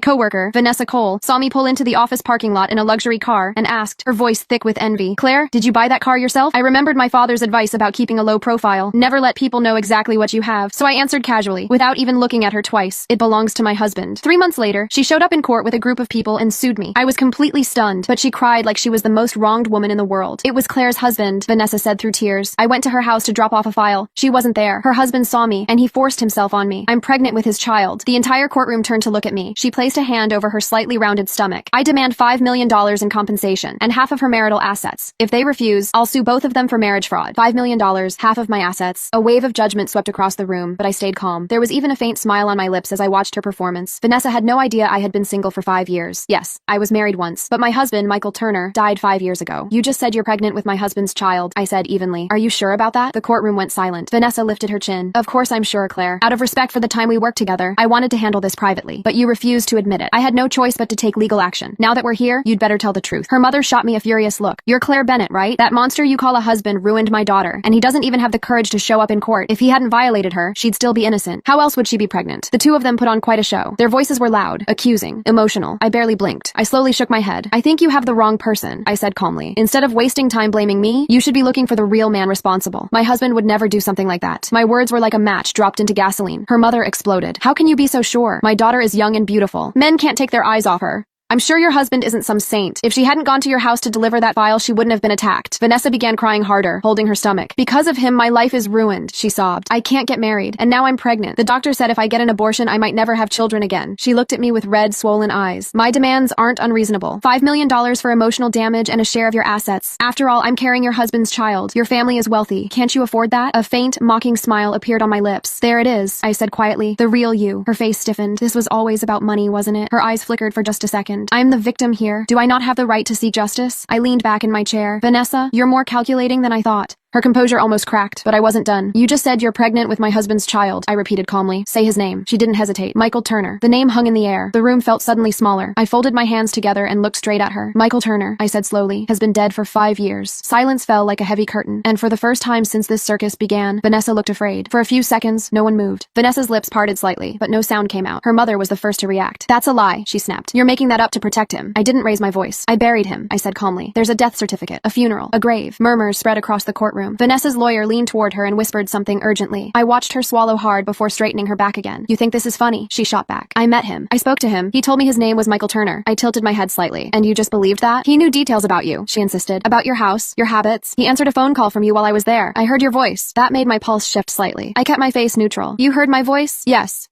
coworker, Vanessa Cole, saw me pull into the office parking lot in a luxury car and asked, her voice thick with envy, "Claire, did you buy that car yourself?" I remembered my father's advice about keeping a low profile. Never let people know exactly what you have. So I answered casually, without even looking at her twice. "It belongs to my husband." 3 months later, she showed up in court with a group of people and sued me. I was completely stunned, but she cried like she was the most wronged woman in the world. "It was Claire's husband," Vanessa said through tears. "I went to her house to drop off a file. She wasn't there. Her husband saw me, and he forced himself on me. I'm pregnant with his child." The entire courtroom turned to look at me. She placed a hand over her slightly rounded stomach. "I demand $5 million in compensation, and half of her marital assets. If they refuse, I'll sue both of them for marriage fraud. $5 million, half of my assets." A wave of judgment swept across the room, but I stayed calm. There was even a faint smile on my lips as I watched her performance. Vanessa had no idea I had been single for 5 years. Yes, I was married once, but my husband, Michael Turner, died 5 years ago. "You just said you're pregnant with my husband's child," I said evenly. "Are you sure about that?" The courtroom went silent. Vanessa lifted her chin. "Of course I'm sure, Claire. Out of respect for the time we worked together, I wanted to handle this privately, but you refused to admit it. I had no choice but to take legal action. Now that we're here, you'd better tell the truth." Her mother shot me a furious look. "You're Claire Bennett, right? That monster you call a husband ruined my daughter, and he doesn't even have the courage to show up in court. If he hadn't violated her, she'd still be innocent. How else would she be pregnant?" The two of them put on quite a show. Their voices were loud, accusing, emotional. I barely blinked. I slowly shook my head. "I think you have the wrong person," I said calmly. "Instead of wasting time blaming me, you should be looking for the real man responsible. My husband would never do something like that." My words were like a match dropped into gasoline. Her mother exploded. "How can you be so sure? My daughter is young and beautiful. Men can't take their eyes off her. I'm sure your husband isn't some saint. If she hadn't gone to your house to deliver that file, she wouldn't have been attacked." Vanessa began crying harder, holding her stomach. "Because of him, my life is ruined," she sobbed. "I can't get married, and now I'm pregnant. The doctor said if I get an abortion, I might never have children again." She looked at me with red, swollen eyes. "My demands aren't unreasonable. $5 million for emotional damage and a share of your assets. After all, I'm carrying your husband's child. Your family is wealthy. Can't you afford that?" A faint, mocking smile appeared on my lips. "There it is," I said quietly. "The real you." Her face stiffened. This was always about money, wasn't it? Her eyes flickered for just a second. "I'm the victim here. Do I not have the right to seek justice?" I leaned back in my chair. "Vanessa, you're more calculating than I thought." Her composure almost cracked, but I wasn't done. "You just said you're pregnant with my husband's child," I repeated calmly. "Say his name." She didn't hesitate. "Michael Turner." The name hung in the air. The room felt suddenly smaller. I folded my hands together and looked straight at her. "Michael Turner," I said slowly, "has been dead for 5 years." Silence fell like a heavy curtain, and for the first time since this circus began, Vanessa looked afraid. For a few seconds, no one moved. Vanessa's lips parted slightly, but no sound came out. Her mother was the first to react. "That's a lie," she snapped. "You're making that up to protect him." I didn't raise my voice. "I buried him," I said calmly. "There's a death certificate, a funeral, a grave." Murmurs spread across the courtroom. Vanessa's lawyer leaned toward her and whispered something urgently. I watched her swallow hard before straightening her back again. "You think this is funny?" she shot back. "I met him. I spoke to him. He told me his name was Michael Turner." I tilted my head slightly. "And you just believed that?" "He knew details about you," she insisted. "About your house, your habits. He answered a phone call from you while I was there. I heard your voice." That made my pulse shift slightly. I kept my face neutral. "You heard my voice?" "Yes."